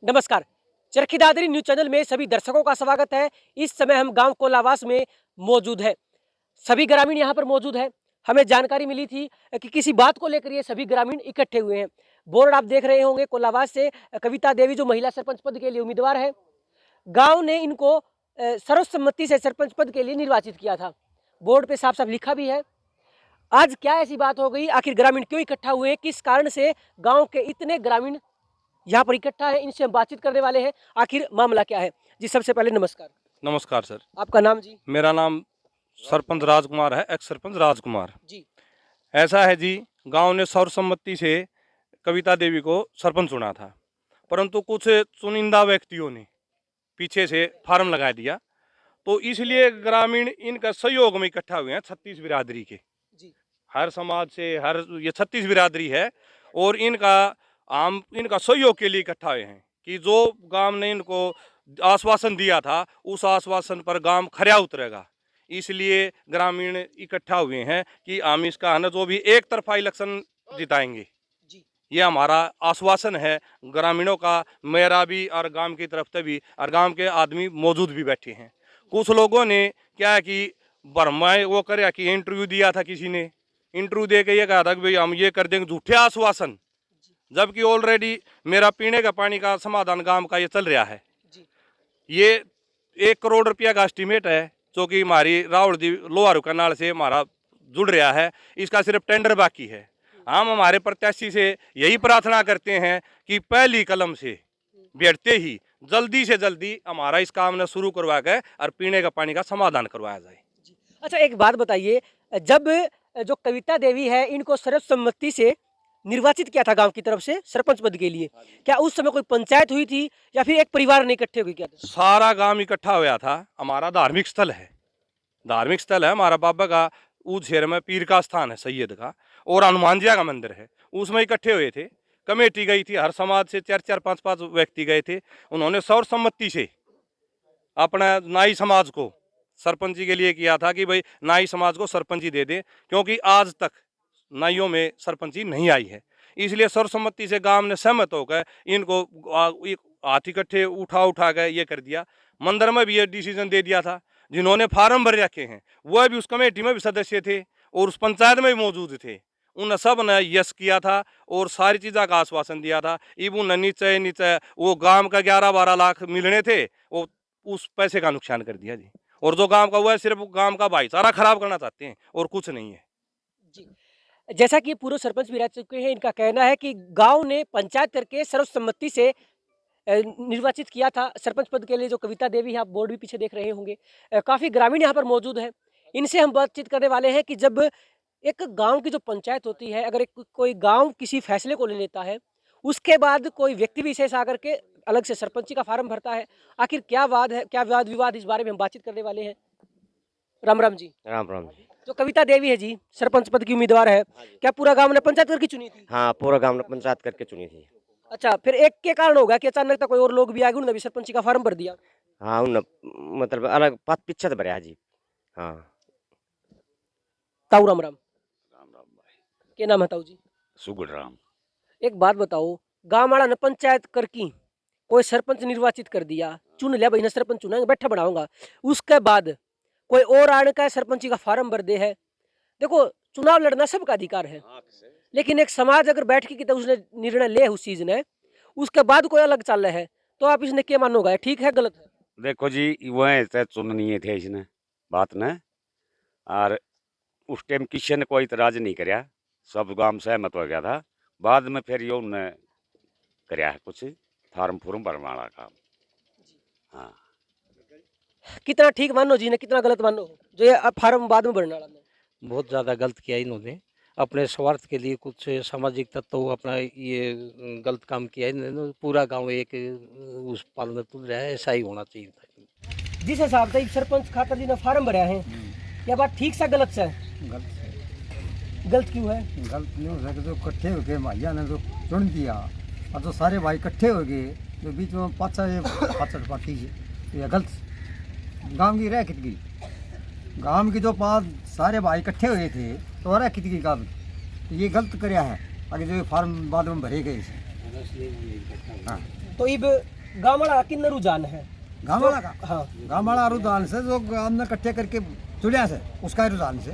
नमस्कार। Charkhi Dadri news channel में सभी दर्शकों का स्वागत है। इस समय हम गांव कोलावास में मौजूद हैं। सभी ग्रामीण यहां पर मौजूद हैं। हमें जानकारी मिली थी कि किसी बात को लेकर ये सभी ग्रामीण इकट्ठे हुए हैं। बोर्ड आप देख रहे होंगे, कोलावास से कविता देवी जो महिला सरपंच पद के लिए उम्मीदवार है, गाँव ने इनको सर्वसम्मति से सरपंच पद के लिए निर्वाचित किया था। बोर्ड पे साफ साफ लिखा भी है। आज क्या ऐसी बात हो गई, आखिर ग्रामीण क्यों इकट्ठा हुए, किस कारण से गाँव के इतने ग्रामीण यहाँ पर इकट्ठा है, इनसे हम बातचीत करने वाले हैं। आखिर मामला क्या है जी? सबसे पहले नमस्कार। नमस्कार सर। आपका नाम जी? मेरा नाम सरपंच राजकुमार है, एक्स सरपंच राजकुमार जी। ऐसा है जी, गांव ने सर्वसम्मति से कविता देवी को सरपंच चुना था, परंतु कुछ चुनिंदा व्यक्तियों ने पीछे से फार्म लगा दिया, तो इसलिए ग्रामीण इनका सहयोग में इकट्ठा हुए हैं। 36 बिरादरी के जी। हर समाज से, हर ये 36 बिरादरी है और इनका सहयोग के लिए इकट्ठा हुए हैं कि जो गांव ने इनको आश्वासन दिया था उस आश्वासन पर गांव खरा उतरेगा। इसलिए ग्रामीण इकट्ठा हुए हैं कि हम इसका है ना जो भी एक तरफा इलेक्शन जिताएंगे जी। ये हमारा आश्वासन है ग्रामीणों का, मेरा भी और गांव की तरफ से भी, और गांव के आदमी मौजूद भी बैठे हैं। कुछ लोगों ने क्या है कि भरमाए वो कर कि इंटरव्यू दिया था, किसी ने इंटरव्यू दे के ये कहा था कि भाई हम ये कर देंगे, झूठे आश्वासन, जबकि ऑलरेडी मेरा पीने का पानी का समाधान गांव का ये चल रहा है जी। ये 1 करोड़ रुपया का एस्टीमेट है जो कि हमारी रावलदी लोहारू कनाल से हमारा जुड़ रहा है। इसका सिर्फ टेंडर बाकी है। हम हमारे प्रत्याशी से यही प्रार्थना करते हैं कि पहली कलम से बैठते ही जल्दी से जल्दी हमारा इस काम ने शुरू करवा के और पीने का पानी का समाधान करवाया जाए। अच्छा, एक बात बताइए, जब जो कविता देवी है इनको सर्वसम्मति से निर्वाचित किया था गांव की तरफ से सरपंच पद के लिए, क्या उस समय कोई पंचायत हुई थी या फिर एक परिवार ने इकट्ठे हुए किया था? सारा गांव इकट्ठा हुआ था। हमारा धार्मिक स्थल है, हमारा बाबा का उस शहर में पीर का स्थान है सैयद का, और हनुमान जी का मंदिर है, उसमें इकट्ठे हुए थे। कमेटी गई थी, हर समाज से 4-4, 5-5 व्यक्ति गए थे। उन्होंने सर्वसम्मति से अपना नाई समाज को सरपंची के लिए किया था कि भाई नाई समाज को सरपंची दे दें, क्योंकि आज तक नाइयों में सरपंची नहीं आई है। इसलिए सर्वसम्मति से गांव ने सहमत होकर इनको हाथ इकट्ठे उठा कर ये कर दिया। मंदिर में भी ये डिसीजन दे दिया था। जिन्होंने फार्म भर रखे हैं वह भी उस कमेटी में भी सदस्य थे और उस पंचायत में भी मौजूद थे। उन सब ने यस किया था और सारी चीज़ों का आश्वासन दिया था। इब उन नीचे वो गांव का 11-12 लाख मिलने थे, वो उस पैसे का नुकसान कर दिया जी। और जो गांव का हुआ है सिर्फ गांव का भाईचारा खराब करना चाहते हैं और कुछ नहीं है जी। जैसा कि पूर्व सरपंच भी रह चुके हैं, इनका कहना है कि गांव ने पंचायत करके सर्वसम्मति से निर्वाचित किया था सरपंच पद के लिए जो कविता देवी है। आप बोर्ड भी पीछे देख रहे होंगे। काफ़ी ग्रामीण यहाँ पर मौजूद हैं। इनसे हम बातचीत करने वाले हैं कि जब एक गांव की जो पंचायत होती है, अगर एक कोई गांव किसी फैसले को ले लेता है, उसके बाद कोई व्यक्ति विशेष आकर के अलग से सरपंची का फार्म भरता है, आखिर क्या वाद है, क्या वाद विवाद, इस बारे में हम बातचीत करने वाले हैं। राम राम जी। राम राम जी। जो कविता देवी है जी, सरपंच पद की उम्मीदवार है, क्या पूरा गांव ने पंचायत करके चुनी थी? हाँ, पूरा गांव ने पंचायत करके चुनी थी। अच्छा, फिर एक के कारण होगा कि अचानक कोई और लोग भी आगे उन्होंने भी सरपंची का फार्म भर दिया? हाँ, उन मतलब अलग पद पीछे भरया जी। हाँ। ताऊ राम राम। राम राम भाई। क्या नाम है ताऊ जी? सुगुड़ राम। एक बात बताओ, गांव वाला ने पंचायत कर की, कोई सरपंच निर्वाचित कर दिया, चुन लिया भाई ने सरपंच चुना, बैठा बनाऊंगा, उसके बाद कोई और आने का सरपंची का फार्म भर दे है। देखो, चुनाव लड़ना सबका अधिकार है, लेकिन एक समाज अगर बैठ के तो उसने निर्णय ले उस चीज ने, उसके बाद कोई अलग चल रहा है, तो आप इसने क्या मानोगा, ठीक है गलत है? देखो जी, वह चुननीय थे इसने बात ने, और उस टाइम किसी ने कोई इतराज नहीं कराया, सब गांव सहमत हो गया था। बाद में फिर ये उन्होंने कराया है कुछ फार्म फूर्म भरने वाला काम। हाँ, कितना ठीक मानो जी ने, कितना गलत मानो जो ये फार्म बाद में भरने वाला ने? बहुत ज़्यादा गलत किया इन्होंने, अपने स्वार्थ के लिए कुछ सामाजिक तत्व अपना ये गलत काम किया इन्होंने। पूरा गांव एक उस पाल में तुल रहा है, ऐसा ही होना चाहिए था। जिस हिसाब से सरपंच खातर जी ने फार्म भरा है, क्या बात ठीक सा गलत सा है? गलत क्यों है? गलत नहीं हो सकता। जो इकट्ठे हो गए भैया ने जो चुन दिया, और जो सारे भाई इकट्ठे हो गए, जो बीच में पाचा ये पाचड़ पार्टी ये गलत गांव की रह कितनी गांव की जो 5 सारे भाई इकट्ठे हुए थे तो रह कितनी काम ये गलत कराया है। आगे जो फार्म बाद में भरे गए हाँ तो इब गाँव वाला किन्न रुझान है गाँव वाला का हाँ गाँव वाला रुझान से जो गाँव में इकट्ठे करके चुड़िया से उसका रुझान से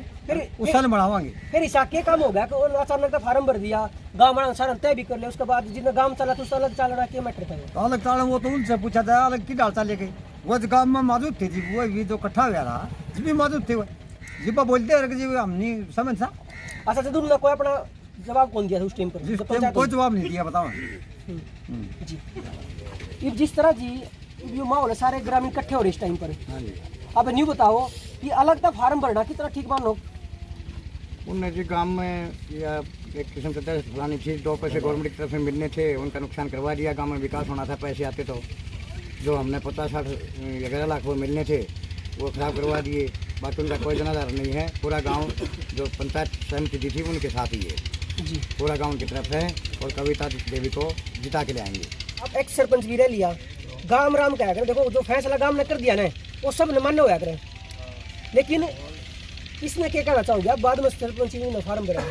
उस साल बढ़ावाएंगे। फिर ऐसा क्या काम हो गया कि और अचानक का फार्म भर दिया गाँव वाला सारा तय भी कर लिया उसके बाद जितना गाँव चला तो उससे अलग चल रहा क्या मैटर था तो अलग ताड़ा वो तो उनसे पूछा था अलग की डालता लेके वो जो गाँव में मौजूद थे जी वो भी जो इकट्ठा हुआ था जी भी मौजूद थे वो जी बोलते रहे जी हम नहीं समझ सा अच्छा तो तुमने कोई अपना जवाब कौन दिया था उस टाइम पर जिस जब टाइम पंचायत कोई जवाब नहीं दिया बताओ। जी इब जिस तरह जी इब ये माहौल है सारे ग्रामीण इकट्ठे हो रहे इस टाइम पर अब न्यू बताओ कि अलग था फार्म भरना कितना ठीक मानो उनने जो गांव में या एक किस्म से फलानी चीज़ 2 पैसे गवर्नमेंट की तरफ से मिलने थे उनका नुकसान करवा दिया। गांव में विकास होना था, पैसे आते तो जो हमने 50-60 11 लाख वो मिलने थे वो खराब करवा दिए। बाकी उनका कोई जनाधार नहीं है। पूरा गांव जो पंचायत समिति दी थी उनके साथ ही है जी। पूरा गांव की तरफ है और कविता देवी को जिता के ले आएंगे। अब एक्स सरपंच भी रह लिया गाम राम कहा करें, देखो जो फैसला गांव ने कर दिया ना वो सब ने मान्य होया करें, लेकिन इसमें क्या कहना चाहोगे आप बाद में सरपंच ने फार्म भरा?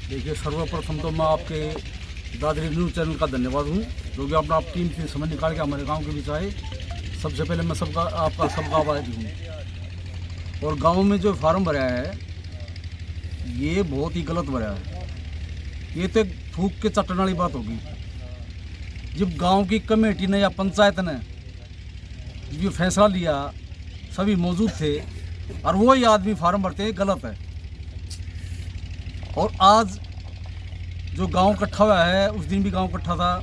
देखिए सर्वप्रथम तो मैं आपके दादरी न्यूज़ चैनल का धन्यवाद हूँ जो कि अपना कीमती समय निकाल के हमारे गांव के बीच आए। सबसे पहले मैं आपका सबका आभारी हूँ। और गांव में जो फार्म भरा है ये बहुत ही गलत भरा है। ये तो थूक के चटने वाली बात होगी। जब गांव की कमेटी ने या पंचायत ने ये फैसला लिया सभी मौजूद थे और वही आदमी फार्म भरते हैं, गलत है। और आज जो गांव इकट्ठा हुआ है उस दिन भी गांव इकट्ठा था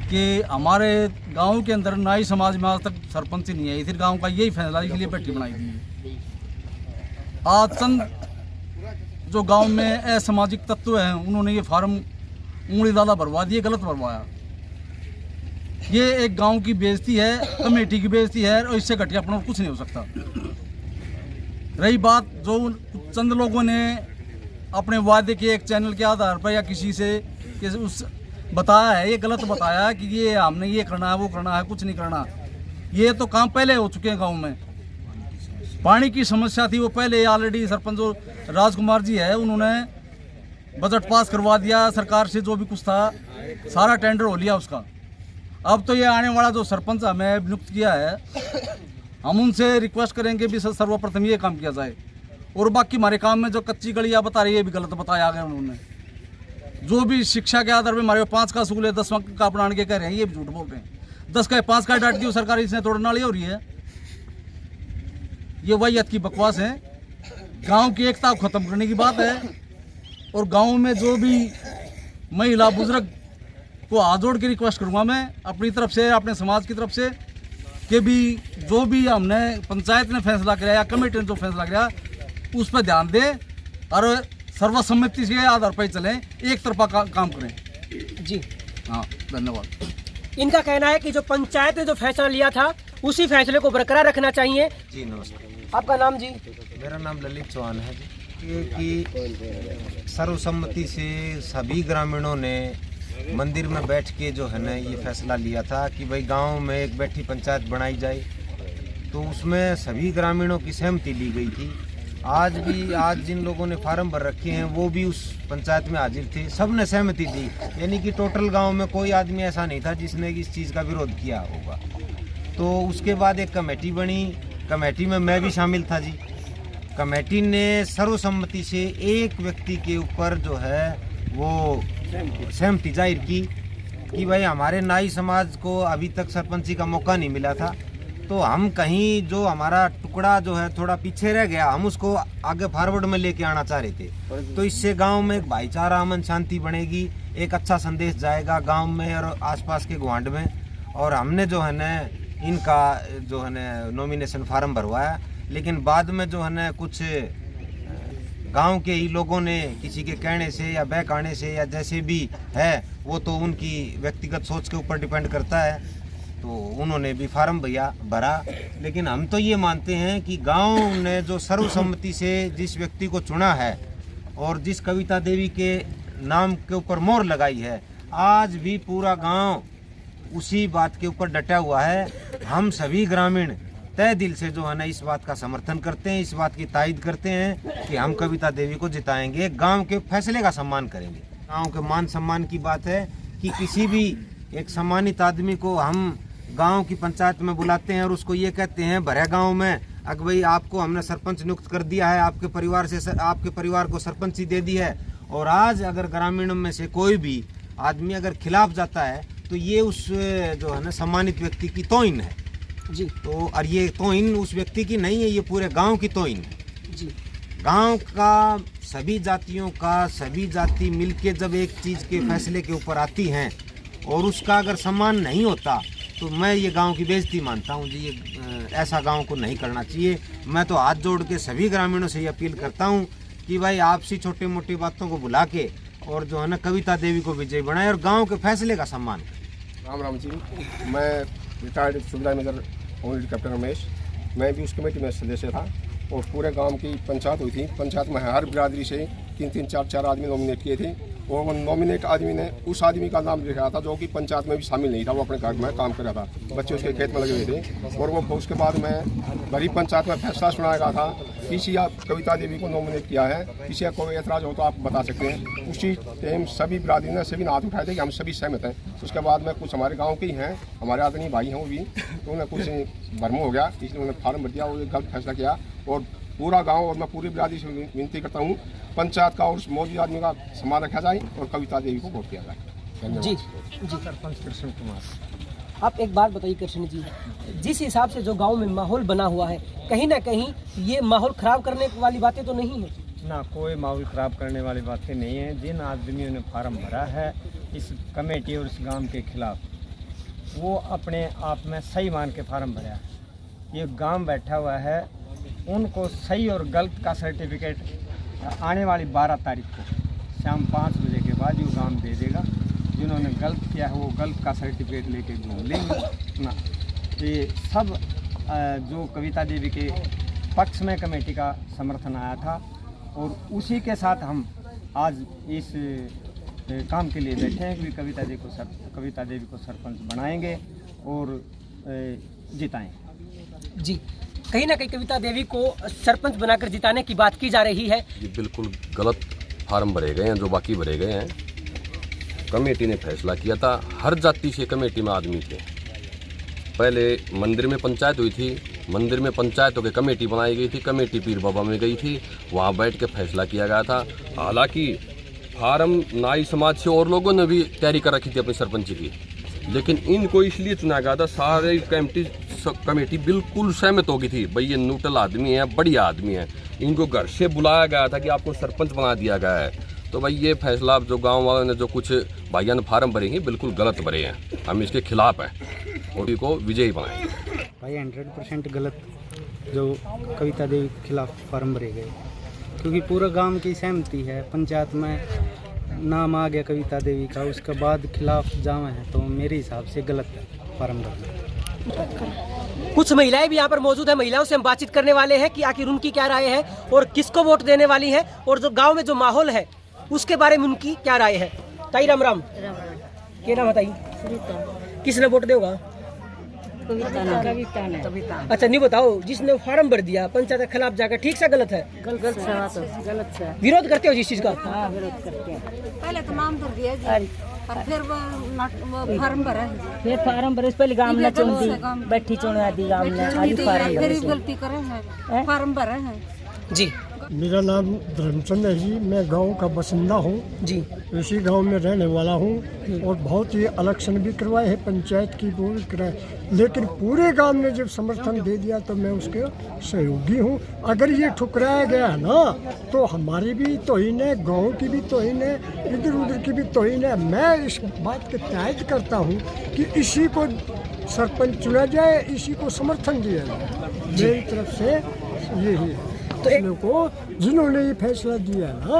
कि हमारे गांव के अंदर नाई समाज में आज तक सरपंच नहीं आई। फिर गांव का यही फैसला इसलिए बैठी बनाई थी। आज चंद जो गांव में असामाजिक तत्व हैं उन्होंने ये फार्म उंगली दादा भरवा दिए, गलत भरवाया। ये एक गांव की बेइज्जती है, कमेटी की बेइज्जती है और इससे घटिया अपना कुछ नहीं हो सकता। रही बात जो चंद लोगों ने अपने वादे के एक चैनल के आधार पर या किसी से उस बताया है, ये गलत बताया कि ये हमने ये करना है वो करना है, कुछ नहीं करना। ये तो काम पहले हो चुके हैं। गांव में पानी की समस्या थी वो पहले ऑलरेडी सरपंच जो राजकुमार जी है उन्होंने बजट पास करवा दिया। सरकार से जो भी कुछ था सारा टेंडर हो लिया उसका। अब तो ये आने वाला जो सरपंच हमें नियुक्त किया है हम उनसे रिक्वेस्ट करेंगे भी सर्वप्रथम ये काम किया जाए। और बाकी हमारे काम में जो कच्ची गलियाँ बता रही है ये भी गलत बताया गया उन्होंने। जो भी शिक्षा के आधार पर हमारे 5 का स्कूल है 10 का अपना के कह रहे हैं, ये भी झूठ बोल रहे हैं। 10 का 5 का डांट दी सरकारी इसने तोड़ने वाली हो रही है। ये वाहियत की बकवास है। गांव की एकता को खत्म करने की बात है। और गांव में जो भी महिला बुजुर्ग को हाथ जोड़ के रिक्वेस्ट करूंगा मैं अपनी तरफ से, अपने समाज की तरफ से कि भी जो भी हमने पंचायत ने फैसला किया या कमेटी ने जो फैसला किया उस पर ध्यान दें और सर्वसम्मति के आधार पर चलें, एक तरफा काम करें। जी हाँ, धन्यवाद। इनका कहना है कि जो पंचायत ने जो फैसला लिया था उसी फैसले को बरकरार रखना चाहिए। जी नमस्कार। आपका नाम जी? मेरा नाम ललित चौहान है जी। कि सर्वसम्मति से सभी ग्रामीणों ने मंदिर में बैठ के जो है ना ये फैसला लिया था कि भाई गांव में एक बैठी पंचायत बनाई जाए। तो उसमें सभी ग्रामीणों की सहमति ली गई थी। आज जिन लोगों ने फार्म भर रखे हैं वो भी उस पंचायत में हाजिर थे, सब ने सहमति दी। यानी कि टोटल गांव में कोई आदमी ऐसा नहीं था जिसने इस चीज़ का विरोध किया होगा। तो उसके बाद एक कमेटी बनी, कमेटी में मैं भी शामिल था जी। कमेटी ने सर्वसम्मति से एक व्यक्ति के ऊपर जो है वो सहमति जाहिर की कि भाई हमारे नाई समाज को अभी तक सरपंची का मौका नहीं मिला था, तो हम कहीं जो हमारा टुकड़ा जो है थोड़ा पीछे रह गया हम उसको आगे फॉरवर्ड में लेके आना चाह रहे थे। तो इससे गांव में एक भाईचारा अमन शांति बनेगी, एक अच्छा संदेश जाएगा गांव में और आसपास के गुआंढ में। और हमने जो है न इनका जो है न नॉमिनेशन फार्म भरवाया, लेकिन बाद में जो है न कुछ गांव के ही लोगों ने किसी के कहने से या बहकाने से या जैसे भी है वो तो उनकी व्यक्तिगत सोच के ऊपर डिपेंड करता है, तो उन्होंने भी फार्म भरा। लेकिन हम तो ये मानते हैं कि गांव ने जो सर्वसम्मति से जिस व्यक्ति को चुना है और जिस कविता देवी के नाम के ऊपर मोहर लगाई है, आज भी पूरा गांव उसी बात के ऊपर डटा हुआ है। हम सभी ग्रामीण तय दिल से जो है ना इस बात का समर्थन करते हैं, इस बात की तायद करते हैं कि हम कविता देवी को जिताएंगे, गांव के फैसले का सम्मान करेंगे। गांव के मान सम्मान की बात है कि किसी भी एक सम्मानित आदमी को हम गांव की पंचायत में बुलाते हैं और उसको ये कहते हैं भरे गांव में अगर भाई आपको हमने सरपंच नियुक्त कर दिया है, आपके परिवार को सरपंची दे दी है, और आज अगर ग्रामीणों में से कोई भी आदमी अगर खिलाफ जाता है तो ये उस जो है ना सम्मानित व्यक्ति की तौहीन है जी। तो और ये तौहीन उस व्यक्ति की नहीं है, ये पूरे गांव की तौहीन है जी। गांव का सभी जातियों का सभी जाति मिलके जब एक चीज़ के फैसले के ऊपर आती हैं और उसका अगर सम्मान नहीं होता तो मैं ये गांव की बेइज्जती मानता हूँ जी। ये ऐसा गांव को नहीं करना चाहिए। मैं तो हाथ जोड़ के सभी ग्रामीणों से ये अपील करता हूँ कि भाई आपसी छोटी मोटी बातों को भुला के और जो है ना कविता देवी को विजयी बनाए और गांव के फैसले का सम्मान करें। राम राम जी, मैं रिटायर्ड सुबेदार मेजर ऑनरेडी कैप्टन रमेश, मैं भी उस कमेटी में सदस्य था और पूरे गांव की पंचायत हुई थी। पंचायत में हर बिरादरी से 3-3, 4-4 आदमी नॉमिनेट किए थे और वो नॉमिनेट आदमी ने उस आदमी का नाम लिखा था जो कि पंचायत में भी शामिल नहीं था। वो अपने घर में काम कर रहा था, बच्चे उसके खेत में लगे हुए थे और वो उसके बाद में भरी पंचायत में फैसला सुनाया गया था किसी आप कविता देवी को नॉमिनेट किया है। किसी का कोई एतराज़ हो तो आप बता सकते हैं। उसी टाइम सभी बिरादरी ने सभी हाथ उठाए थे कि हम सभी सहमत हैं। उसके बाद में कुछ हमारे गाँव के ही हैं, हमारे आदरणीय भाई हैं वो भी, तो उन्हें कुछ भरम हो गया, इसलिए उन्होंने फार्म भर दिया और गलत फैसला किया। और पूरा गांव और मैं पूरी बिरादरी से विनती करता हूं पंचायत का और मौजूद आदमी का सम्मान रखा जाए और कविता देवी को वोट किया जाए। जी जी। सरपंच कृष्ण कुमार। आप एक बात बताइए कृष्ण जी, जिस हिसाब से जो गांव में माहौल बना हुआ है, कहीं ना कहीं ये माहौल खराब करने वाली बातें तो नहीं है ना? कोई माहौल खराब करने वाली बातें नहीं है। जिन आदमियों ने फार्म भरा है इस कमेटी और इस गांव के खिलाफ, वो अपने आप में सही मान के फार्म भरा है। ये गांव बैठा हुआ है, उनको सही और गलत का सर्टिफिकेट आने वाली 12 तारीख को शाम 5 बजे के बाद ये गांव दे देगा। जिन्होंने गलत किया है वो गलत का सर्टिफिकेट लेके घूम लेंगे ना। ये सब जो कविता देवी के पक्ष में कमेटी का समर्थन आया था और उसी के साथ हम आज इस काम के लिए बैठे हैं कि कविता देवी को सरपंच बनाएंगे और जिताएंगे। जी। कहीं ना कहीं कविता देवी को सरपंच बनाकर जिताने की बात की जा रही है। ये बिल्कुल गलत फार्म भरे गए हैं जो बाकी भरे गए हैं। कमेटी ने फैसला किया था, हर जाति से कमेटी में आदमी थे। पहले मंदिर में पंचायत हुई थी, मंदिर में पंचायतों की कमेटी बनाई गई थी, कमेटी पीर बाबा में गई थी, वहाँ बैठ के फैसला किया गया था। हालांकि फार्म नाई समाज से और लोगों ने भी तैयारी कर रखी थी अपनी सरपंची की, लेकिन इनको इसलिए चुना गया था, सारे कमेटी बिल्कुल सहमत हो गई थी भाई ये न्यूट्रल आदमी है, बढ़िया आदमी है। इनको घर से बुलाया गया था कि आपको सरपंच बना दिया गया है। तो भाई ये फैसला जो गांव वालों ने जो कुछ भाइयों ने फार्म भरे हैं बिल्कुल गलत भरे हैं, हम इसके खिलाफ हैं और इनको विजयी बनाएंगे। भाई 100% गलत जो कविता देवी के खिलाफ फार्म भरे गए, क्योंकि पूरा गांव की सहमति है। पंचायत में नाम आ गया कविता देवी का, उसके बाद खिलाफ जावा है, तो मेरे हिसाब से गलत है फार्म भरना। कुछ महिलाएं भी यहाँ पर मौजूद है, महिलाओं से हम बातचीत करने वाले हैं कि आखिर उनकी क्या राय है और किसको वोट देने वाली है और जो गांव में जो माहौल है उसके बारे में उनकी क्या राय है। ताई राम राम, क्या नाम बताइए, किसने वोट देगा? कविता ने। अच्छा नहीं बताओ, जिसने फार्म भर दिया पंचायत के खिलाफ जाकर, ठीक से गलत है? गलत है। विरोध करते हो जिस चीज का? हाँ, विरोध करते हैं। पहले तो नाम भर दिया और फिर वो फार्म भरा, फिर फार्म भरे, पहले गांव में चुनती बैठी चुनवा दी गांव में, आज फार्म फिर गलती करे हैं, फार्म भरा है। जी। मेरा नाम धर्मचंद है जी, मैं गांव का बसिंदा हूं जी, इसी गांव में रहने वाला हूं और बहुत ही इलेक्शन भी करवाए हैं, पंचायत की वो भी कराए, लेकिन पूरे गांव ने जब समर्थन दे दिया तो मैं उसके सहयोगी हूं। अगर ये ठुकराया गया है ना तो हमारी भी तौहीन है, गाँव की भी तौहीन है, इधर उधर की भी तौहीन है। मैं इस बात के तहत करता हूँ कि इसी को सरपंच चुना जाए, इसी को समर्थन दिया जाए। मेरी तरफ से यही है। तो को जिन्होंने ये फैसला दिया ना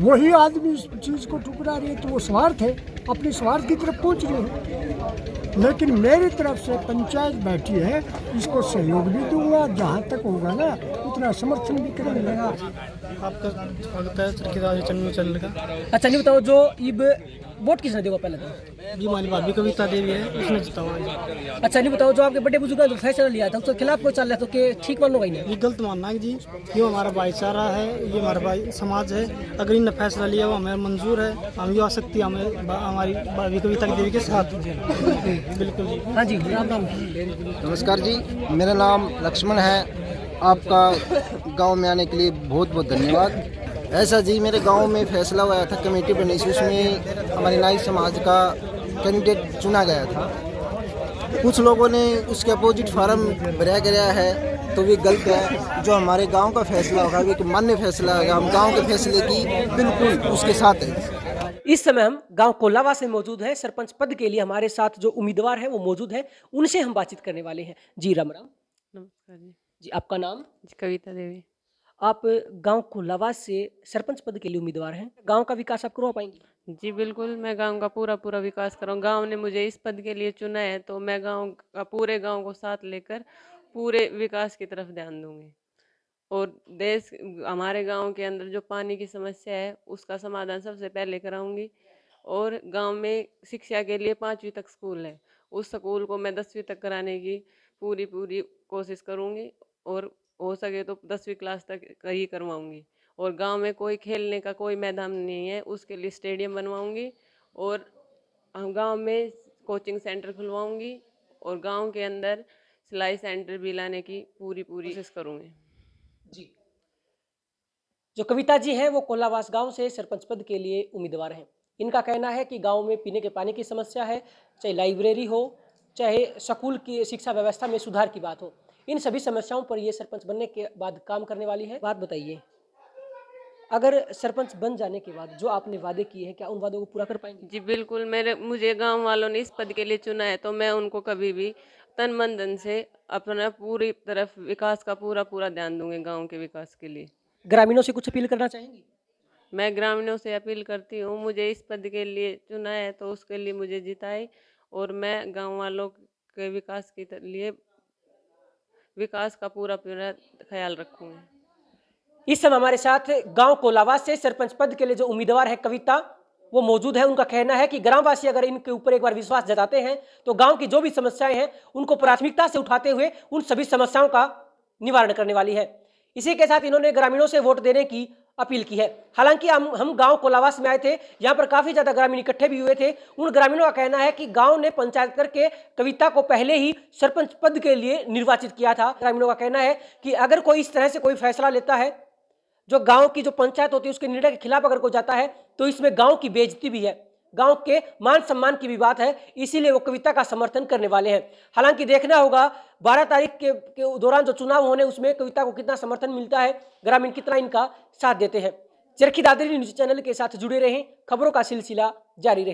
वही आदमी इस चीज़ को ठुकरा रहे, तो वो स्वार्थ है, अपने स्वार्थ की तरफ पहुंच रहे हैं। लेकिन मेरी तरफ से पंचायत बैठी है, इसको सहयोग भी दूंगा, जहाँ तक होगा ना उतना समर्थन भी करेंगे। आपका स्वागत है चल चलेगा। अच्छा नहीं बताओ, जो इब वोट किसने देगा पहले तो? जी हमारी भाभी कविता देवी है, उसने जितावा जी। अच्छा नहीं बताओ, जो आपके बड़े बुजुर्ग ने जो फैसला लिया था उसके खिलाफ कोई चल रहा है तो के ठीक मानो भाई ने? ये गलत मानना है जी, ये हमारा भाईचारा है, ये हमारा भाई समाज है। अगर इन्होंने फैसला लिया वो हमें मंजूर है, हम युवा शक्ति हमें हमारी भाभी कविता देवी के साथ बिल्कुल जी। हाँ जी, राम राम। नमस्कार जी, मेरा नाम लक्ष्मण है। आपका गांव में आने के लिए बहुत बहुत धन्यवाद। ऐसा जी, मेरे गांव में फैसला हुआ था, कमेटी बनी थी, उसमें हमारे नाई समाज का कैंडिडेट चुना गया था। कुछ लोगों ने उसके अपोजिट फार्म भरा गया है, तो ये गलत है। जो हमारे गांव का फैसला होगा वो एक मान्य फैसला होगा, हम गांव के फैसले की बिल्कुल उसके साथ है। इस समय हम गांव कोलावास में मौजूद हैं। सरपंच पद के लिए हमारे साथ जो उम्मीदवार हैं वो मौजूद हैं, उनसे हम बातचीत करने वाले हैं। जी राम राम। नमस्कार जी। जी आपका नाम? जी कविता देवी। आप गांव कोलावास से सरपंच पद के लिए उम्मीदवार हैं। गांव का विकास आप करवा पाएंगे? जी बिल्कुल, मैं गांव का पूरा विकास करूँ। गांव ने मुझे इस पद के लिए चुना है तो मैं पूरे गांव को साथ लेकर पूरे विकास की तरफ ध्यान दूंगी। और हमारे गांव के अंदर जो पानी की समस्या है उसका समाधान सबसे पहले कराऊंगी। और गांव में शिक्षा के लिए 5वीं तक स्कूल है, उस स्कूल को मैं 10वीं तक कराने की पूरी कोशिश करूंगी। और हो सके तो 10वीं क्लास तक ही करवाऊंगी। और गांव में कोई खेलने का कोई मैदान नहीं है, उसके लिए स्टेडियम बनवाऊंगी। और गांव में कोचिंग सेंटर खुलवाऊंगी और गांव के अंदर सिलाई सेंटर भी लाने की पूरी कोशिश करूंगी। जी, जो कविता जी हैं वो कोलावास गांव से सरपंच पद के लिए उम्मीदवार हैं। इनका कहना है कि गांव में पीने के पानी की समस्या है, चाहे लाइब्रेरी हो, चाहे स्कूल की शिक्षा व्यवस्था में सुधार की बात हो, इन सभी समस्याओं पर ये सरपंच बनने के बाद काम करने वाली है। बात बताइए, अगर सरपंच बन जाने के बाद जो आपने वादे किए हैं, क्या उन वादों को पूरा कर पाएंगे? जी बिल्कुल, मुझे गांव वालों ने इस पद के लिए चुना है तो मैं उनको कभी भी तन मन धन से अपना पूरी तरफ विकास का पूरा ध्यान दूंगी गांव के विकास के लिए। ग्रामीणों से कुछ अपील करना चाहेंगे? मैं ग्रामीणों से अपील करती हूँ, मुझे इस पद के लिए चुना है तो उसके लिए मुझे जिताए और मैं गाँव वालों के विकास के लिए विकास का पूरा ख्याल रखूँगी। इस समय हमारे साथ गांव कोलावास से सरपंच पद के लिए जो उम्मीदवार है कविता, वो मौजूद है। उनका कहना है कि ग्रामवासी अगर इनके ऊपर एक बार विश्वास जताते हैं तो गांव की जो भी समस्याएं हैं उनको प्राथमिकता से उठाते हुए उन सभी समस्याओं का निवारण करने वाली है। इसी के साथ इन्होंने ग्रामीणों से वोट देने की अपील की है। हालांकि हम गांव कोलावास में आए थे, यहाँ पर काफी ज्यादा ग्रामीण इकट्ठे भी हुए थे। उन ग्रामीणों का कहना है कि गांव ने पंचायत करके कविता को पहले ही सरपंच पद के लिए निर्वाचित किया था। ग्रामीणों का कहना है कि अगर कोई इस तरह से कोई फैसला लेता है, जो गांव की जो पंचायत होती है उसके निर्णय के खिलाफ अगर कोई जाता है तो इसमें गांव की बेइज्जती भी है, गांव के मान सम्मान की भी बात है। इसीलिए वो कविता का समर्थन करने वाले हैं। हालांकि देखना होगा 12 तारीख के दौरान जो चुनाव होने उसमें कविता को कितना समर्थन मिलता है, ग्रामीण कितना इनका साथ देते हैं। चरखी दादरी न्यूज चैनल के साथ जुड़े रहें, खबरों का सिलसिला जारी रहे।